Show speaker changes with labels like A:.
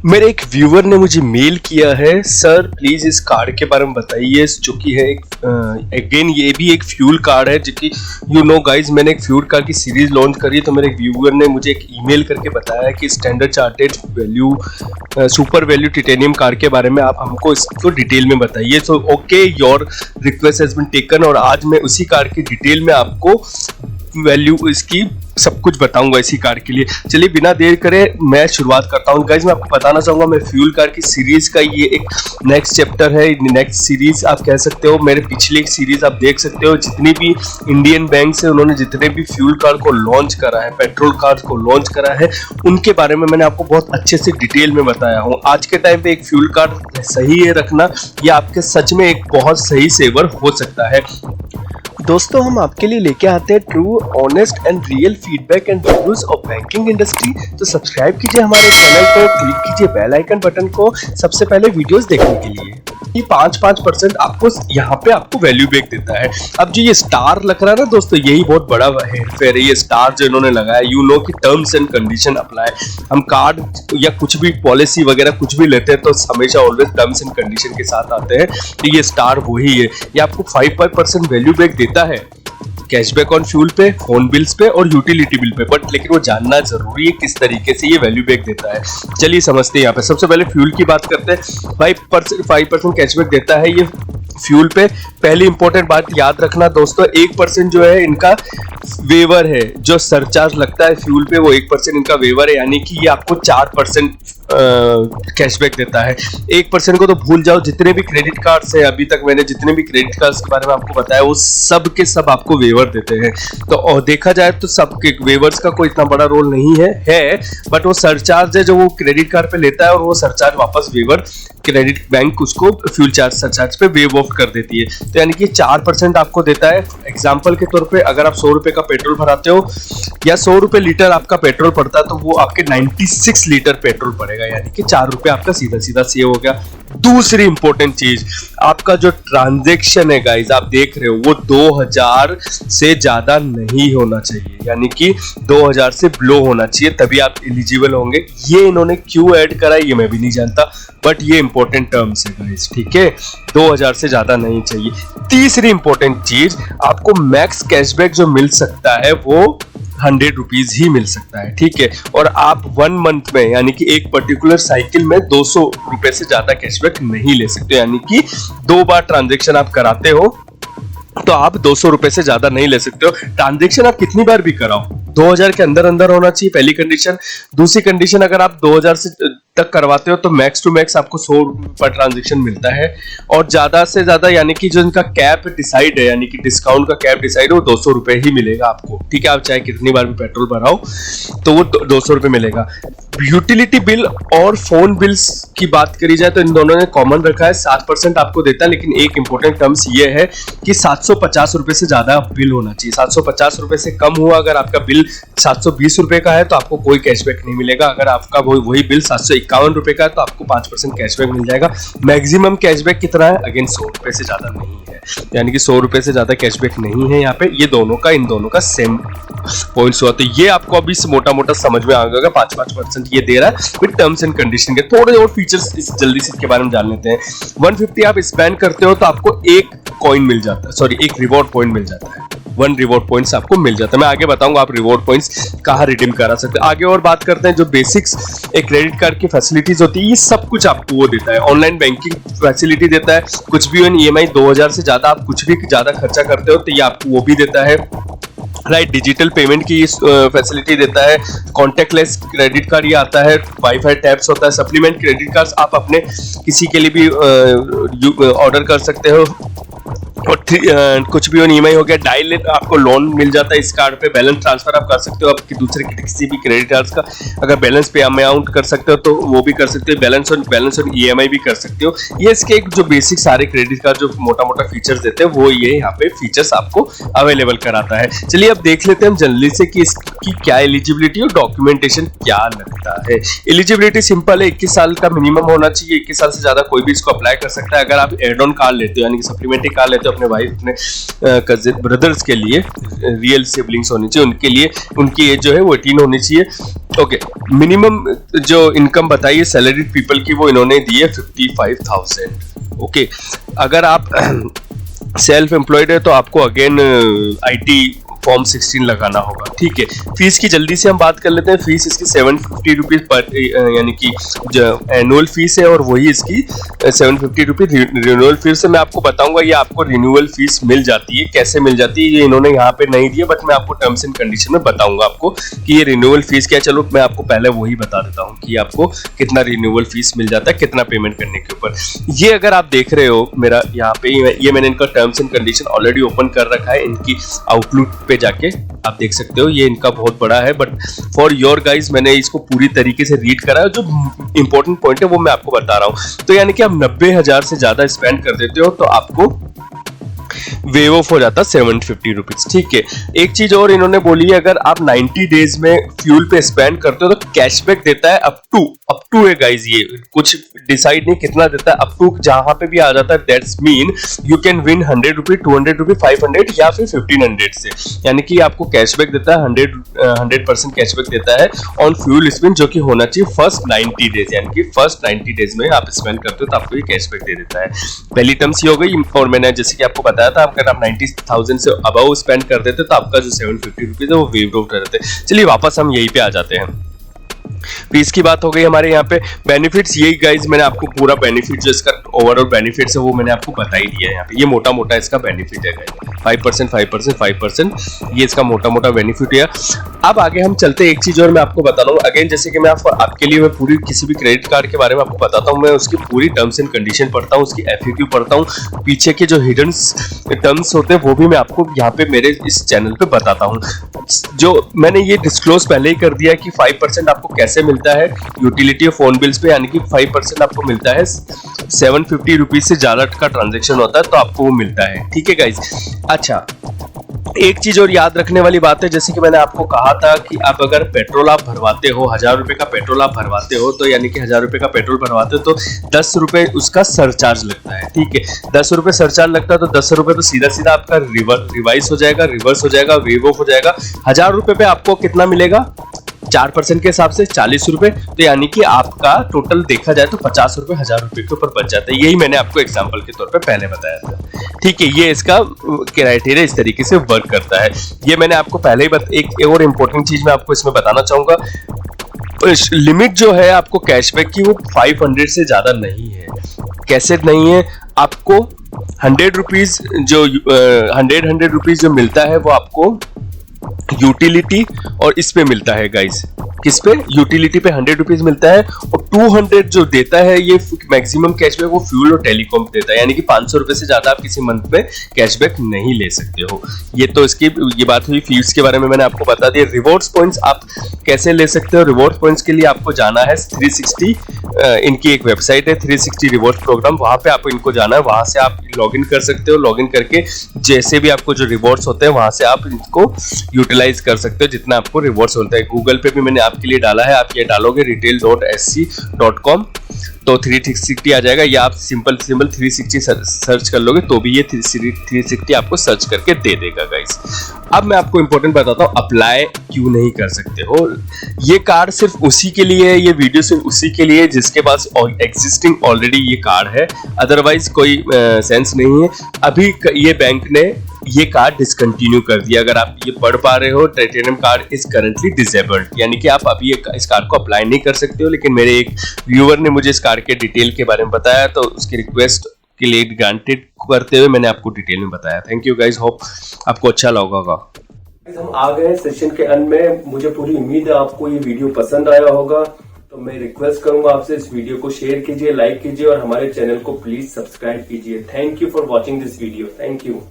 A: मेरे एक व्यूअर ने मुझे मेल किया है, सर प्लीज़ इस कार्ड के बारे में बताइए, जो कि है एक अगेन ये भी एक फ्यूल कार्ड है, जो कि गाइज मैंने एक फ्यूल कार्ड की सीरीज लॉन्च करी। तो मेरे एक व्यूअर ने मुझे एक ईमेल करके बताया कि standard chartered value super value titanium card के बारे में आप हमको इसको डिटेल में बताइए। तो okay, your request has been taken, और आज मैं उसी कार्ड की डिटेल में आपको वैल्यू इसकी सब कुछ बताऊंगा इसी कार के लिए। चलिए बिना देर करे मैं शुरुआत करता हूँ। गाइज मैं आपको बताना चाहूंगा, मैं फ्यूल कार की सीरीज का ये एक नेक्स्ट चैप्टर है, नेक्स्ट सीरीज आप कह सकते हो। मेरे पिछले सीरीज आप देख सकते हो, जितनी भी इंडियन बैंक से उन्होंने जितने भी फ्यूल कार को लॉन्च करा है, पेट्रोल कार को लॉन्च करा है, उनके बारे में मैंने आपको बहुत अच्छे से डिटेल में बताया हूँ। आज के टाइम पे एक फ्यूल कार सही है रखना, या आपके सच में एक बहुत सही सेवर हो सकता है। दोस्तों हम आपके लिए लेके आते हैं true, honest and real feedback and reviews of banking industry. तो सब्सक्राइब कीजिए हमारे चैनल को, क्लिक कीजिए बेल आइकन बटन को सबसे पहले वीडियोस देखने के लिए। ये 5% आपको यहाँ पे आपको वैल्यू बैक देता है। अब जो ये स्टार लग रहा है ना दोस्तों, यही बहुत बड़ा हेरफेर है। ये स्टार जो इन्होंने लगाया, कि टर्म्स एंड कंडीशन अप्लाई। हम कार्ड या कुछ भी पॉलिसी वगैरह कुछ भी लेते हैं तो हमेशा ऑलवेज टर्म्स एंड कंडीशन के साथ आते हैं। तो ये स्टार वही है, ये आपको 5% वैल्यू बैक देता है, कैशबैक ऑन फ्यूल पे, फोन बिल्स पे और यूटिलिटी बिल पे। बट लेकिन वो जानना जरूरी है किस तरीके से ये वैल्यू बैक देता है। चलिए समझते हैं। यहाँ पे सबसे पहले फ्यूल की बात करते हैं। 5% कैशबैक देता है ये फ्यूल पे। पहली इंपॉर्टेंट बात याद रखना दोस्तों, 1% जो है इनका वेवर है, जो सरचार्ज लगता है फ्यूल पे, वो 1% इनका वेवर है, यानी कि ये आपको 4% कैशबैक देता है। 1% को तो भूल जाओ, जितने भी क्रेडिट कार्ड्स है अभी तक मैंने जितने भी क्रेडिट कार्ड्स के बारे में आपको बताया, वो सब के सब आपको वेवर देते हैं। तो और देखा जाए तो सबके वेवर्स का कोई इतना बड़ा रोल नहीं है, बट वो सरचार्ज है जो वो क्रेडिट कार्ड पे लेता है, और वो सरचार्ज वापस वेवर क्रेडिट बैंक उसको फ्यूल चार्ज सरचार्ज पे वेव ऑफ कर देती है। तो यानी कि 4% आपको देता है। एग्जाम्पल के तौर पे अगर आप 100 रुपए का पेट्रोल भराते हो या 100 रुपए लीटर आपका पेट्रोल पड़ता है, तो वो आपके 96 लीटर पेट्रोल पड़ेगा, यानी कि 4 रुपए आपका सीधा सीधा सेव हो गया। दूसरी इंपॉर्टेंट चीज, आपका जो ट्रांजैक्शन है गाइज आप देख रहे हो, वो 2000 से ज्यादा नहीं होना चाहिए, यानी कि 2000 से बिलो होना चाहिए, तभी आप एलिजिबल होंगे। ये इन्होंने क्यों ऐड करा है ये मैं भी नहीं जानता, बट ये इंपॉर्टेंट टर्म्स है गाइज, ठीक है। 2000 से ज्यादा नहीं चाहिए। तीसरी इंपॉर्टेंट चीज, आपको मैक्स कैशबैक जो मिल सकता है वो 100 रुपीज ही मिल सकता है, ठीक है। और आप 1 मंथ में, यानी कि एक पर्टिकुलर साइकिल में 200 रुपए से ज्यादा कैशबैक नहीं ले सकते, यानी कि 2 बार ट्रांजैक्शन आप कराते हो तो आप 200 रुपए से ज्यादा नहीं ले सकते हो। ट्रांजैक्शन आप कितनी बार भी कराओ, 2000 के अंदर अंदर होना चाहिए, पहली कंडीशन। दूसरी कंडीशन, अगर आप 2000 से तक करवाते हो तो मैक्स टू मैक्स आपको 100 पर ट्रांजैक्शन मिलता है, और ज्यादा से ज्यादा यानी कि जो इनका कैप डिसाइड है, यानी कि डिस्काउंट का कैप डिसाइड है, वो 200 रुपए ही मिलेगा आपको, ठीक है। आप चाहे कितनी बार भी पेट्रोल भराओ तो वो 200 रुपए मिलेगा। यूटिलिटी बिल और फोन बिल्स की बात करी जाए तो इन दोनों ने कॉमन रखा है, 7% आपको देता है, लेकिन एक इंपॉर्टेंट टर्म्स ये है कि 750 रुपए से ज्यादा बिल होना चाहिए। 750 रुपए से कम हुआ अगर आपका बिल 720 रुपए का है तो आपको कोई कैशबैक नहीं मिलेगा। अगर आपका वही बिल 751 रुपए का है तो आपको 5% कैशबैक मिल जाएगा। मैक्सिमम कैशबैक कितना है, अगेन 100 रुपए से ज्यादा नहीं है, यानी कि 100 रुपए से ज्यादा कैशबैक नहीं है यहाँ पे। ये इन दोनों का सेम पॉइंट्स हुआ, तो ये आपको अभी मोटा मोटा समझ में आ गया। 5% ये दे रहा है विद टर्म्स एंड कंडीशन के। थोड़े और फीचर्स इस जल्दी से इसके बारे में जान लेते हैं। 150 आप स्पेंड करते हो तो आपको एक कॉइन मिल जाता है, सॉरी एक रिवॉर्ड पॉइंट मिल जाता है। 1 रिवॉर्ड पॉइंट्स आपको मिल जाता है। मैं आगे बताऊंगा आप रिवॉर्ड पॉइंट्स कहाँ रिडीम करा सकते हैं। आगे और बात करते हैं जो बेसिक्स एक क्रेडिट कार्ड की फैसिलिटीज होती है, ये सब कुछ आपको वो देता है। ऑनलाइन बैंकिंग फैसिलिटी देता है, कुछ भी EMI 2000 से ज्यादा आप कुछ भी ज्यादा खर्चा करते हो तो ये आपको वो भी देता है, राइट। डिजिटल पेमेंट की फैसिलिटी देता है। कॉन्टेक्टलेस क्रेडिट कार्ड ये आता है, वाईफाई टैप्स होता है। सप्लीमेंट क्रेडिट कार्ड आप अपने किसी के लिए भी ऑर्डर कर सकते हो, और कुछ भी EMI हो गया। डायरेक्ट आपको लोन मिल जाता है इस कार्ड पे। बैलेंस ट्रांसफर आप कर सकते हो आपके दूसरे किसी भी क्रेडिट कार्ड का, अगर बैलेंस पे अमाउंट कर सकते हो तो वो भी कर सकते हो। बैलेंस और EMI भी कर सकते हो। ये इसके एक जो बेसिक सारे क्रेडिट कार्ड जो मोटा मोटा फीचर्स देते हैं वो ये यहाँ पे फीचर्स आपको अवेलेबल कराता है। चलिए अब देख लेते हैं हम जल्दी से कि इसकी क्या एलिजिबिलिटी और डॉक्यूमेंटेशन क्या लगता है। एलिजिबिलिटी सिंपल है, 21 साल का मिनिमम होना चाहिए। 21 साल से ज्यादा कोई भी इसको अप्लाई कर सकता है। अगर आप एड ऑन कार्ड लेते हो, यानी कि सप्लीमेंट्री कार्ड लेते हो अपने वाइफ अपने कजिन ब्रदर्स के लिए, रियल सिबलिंग्स होनी चाहिए, उनके लिए उनकी एज जो है वो 18 होनी चाहिए। ओके, मिनिमम जो इनकम बताई है सैलरीड पीपल की वो इन्होंने दी है 55,000। ओके, अगर आप सेल्फ एम्प्लॉयड है तो आपको अगेन आईटी फॉर्म 16 लगाना होगा। ठीक है, फीस की जल्दी से हम बात कर लेते हैं। फीस इसकी 750 रुपीज पर, यानी कि जो एनुअल फीस है और वही इसकी 750 रुपीज रिन्यूअल फीस है। मैं आपको बताऊंगा ये आपको रिन्यूअल फीस मिल जाती है, कैसे मिल जाती है ये इन्होंने यहाँ पे नहीं दिया, बट मैं आपको टर्म्स एंड कंडीशन में बताऊंगा आपको कि ये रिन्यूअल फीस क्या है। चलो मैं आपको पहले वही बता देता हूँ कि आपको कितना रिन्यूअल फीस मिल जाता है, कितना पेमेंट करने के ऊपर। ये अगर आप देख रहे हो मेरा यहाँ पे ये मैंने इनका terms and condition already open कर रखा है, इनकी आउटलुक पे जाके आप देख सकते हो। ये इनका बहुत बड़ा है, बट फॉर योर गाइज मैंने इसको पूरी तरीके से रीड करा है। जो इंपॉर्टेंट पॉइंट है वो मैं आपको बता रहा हूं। तो यानी कि आप 90,000 से ज्यादा स्पेंड कर देते हो तो आपको वेव ऑफ हो जाता 750 रुपीज। ठीक है, एक चीज और इन्होंने बोली है, अगर आप 90 डेज में फ्यूल पे स्पेंड करते हो तो कैशबैक देता है अप टू है गाइज, ये कुछ डिसाइड नहीं कितना देता है, अप टू जहां पे भी आ जाता है। That's mean you can win 100 rupees, 200 rupees, 500 या फिर 1500 से, यानी कि आपको कैशबैक देता है 100% कैशबैक देता है ऑन फ्यूल स्पेंड, जो कि होना चाहिए फर्स्ट 90 डेज, यानी कि फर्स्ट 90 डेज में आप स्पेंड करते हो तो आपको ये कैशबैक दे देता है। पहली टर्म्स ये हो गई, और मैंने जैसे कि आपको बताया था अगर आप 90,000 से अबव स्पेंड कर देते तो आपका जो 750 रुपीज है वो वेव ऑफ रहते। चलिए वापस हम यहीं पे आ जाते हैं। फीस की बात हो गई हमारे यहाँ पे। बेनिफिट्स यही गाइज, मैंने आपको पूरा बेनिफिट जो इसका ओवरऑल बेनिफिट्स है वो मैंने आपको बता ही दिया है यहाँ पे। ये मोटा मोटा इसका बेनिफिट है गाइज, 5% ये इसका मोटा मोटा बेनिफिट है। अब आगे हम चलते हैं, एक चीज और मैं आपको बता रहा हूँ अगेन, जैसे कि मैं आपके लिए मैं पूरी किसी भी क्रेडिट कार्ड के बारे में आपको बताता हूँ, मैं उसकी पूरी टर्म्स एंड कंडीशन पढ़ता हूँ, उसकी FAQ पढ़ता हूँ, पीछे के जो हिडन टर्म्स होते हैं वो भी मैं आपको यहाँ पे मेरे इस चैनल पे बताता हूँ। जो मैंने ये डिस्क्लोज पहले ही कर दिया है कि 5% आपको कैसे मिलता है यूटिलिटी और फोन बिल्स पे, यानी कि 5% आपको मिलता है 750 रुपीज से ज्यादा का ट्रांजेक्शन होता है तो आपको वो मिलता है। ठीक है गाइज, अच्छा एक चीज और याद रखने वाली बात है, जैसे कि मैंने आपको कहा था कि आप अगर पेट्रोल आप भरवाते हो, 1000 रुपए का पेट्रोल आप भरवाते हो, तो यानी कि 1000 रुपए का पेट्रोल भरवाते हो तो 10 रुपए उसका सरचार्ज लगता है। ठीक है, 10 रुपए सरचार्ज लगता है तो 10 रुपए तो सीधा सीधा आपका रिवाइज हो जाएगा, रिवर्स हो जाएगा, वेव ऑफ हो जाएगा। 1000 रुपए पे आपको कितना मिलेगा 4% के हिसाब से 40 रुपए, तो यानी कि आपका टोटल देखा जाए तो 50 रुपए 1000 रुपए के ऊपर बच जाता है। यही मैंने आपको एग्जांपल के तौर पे पहले बताया था। ठीक है, ये इसका क्राइटेरिया इस तरीके से वर्क करता है। ये मैंने आपको पहले ही एक और इम्पोर्टेंट चीज मैं आपको इसमें बताना चाहूंगा, लिमिट जो है आपको कैशबैक की वो 500 से ज्यादा नहीं है। कैसे नहीं है, आपको 100 रुपीज जो 100 रुपीज जो मिलता है वो आपको यूटिलिटी और इस पे मिलता है गाइस। किस पे? यूटिलिटी पे 100 रुपीज मिलता है, और 200 जो देता है ये मैक्सिमम कैशबैक वो फ्यूल और टेलीकॉम देता है, यानी कि 500 रुपए से ज्यादा आप किसी मंथ में कैशबैक नहीं ले सकते हो। ये तो इसकी ये बात हुई फीस के बारे में, मैंने आपको बता दिया। रिवॉर्ड्स पॉइंट्स आप कैसे ले सकते हो? रिवॉर्ड पॉइंट्स के लिए आपको जाना है 360, इनकी एक वेबसाइट है 360 रिवॉर्ड प्रोग्राम, वहां पे आपको इनको जाना है, वहां से आप लॉगिन कर सकते हो। लॉगिन करके जैसे भी आपको जो रिवॉर्ड्स होते हैं वहां से आप इनको यूटिलाइज कर सकते हो जितना आपको रिवॉर्ड्स होता है। गूगल पे भी मैंने आपके लिए डाला है, आप ये डालोगे retail.sc.com तो 360 आ जाएगा, या आप सिंपल 360 सर्च कर लोगे तो भी ये 360 आपको सर्च करके दे देगा गाइस। अब मैं आपको इंपॉर्टेंट बताता हूँ अप्लाई क्यों नहीं कर सकते हो। ये कार्ड सिर्फ उसी के लिए है, ये वीडियो सिर्फ उसी के लिए जिसके पास एग्जिस्टिंग ऑलरेडी ये कार्ड है, अदरवाइज कोई सेंस नहीं है। अभी ये बैंक ने ये कार्ड डिसकंटिन्यू कर दिया। अगर आप ये पढ़ पा रहे हो, titanium card is currently disabled, यानी कि आप अभी इस कार्ड को अप्लाई नहीं कर सकते हो। लेकिन मेरे एक व्यूअर ने मुझे इस कार्ड के डिटेल के बारे में बताया, तो उसकी रिक्वेस्ट के लिए ग्रांटेड करते हुए मैंने आपको डिटेल में बताया। थैंक यू गाइस, होप आपको अच्छा लगा होगा। हम आ गए सेशन के अंत में, मुझे पूरी उम्मीद है आपको ये वीडियो पसंद आया होगा। तो मैं रिक्वेस्ट करूंगा आपसे, इस वीडियो को शेयर कीजिए, लाइक कीजिए और हमारे चैनल को प्लीज सब्सक्राइब कीजिए। Thank you for watching this video. Thank you.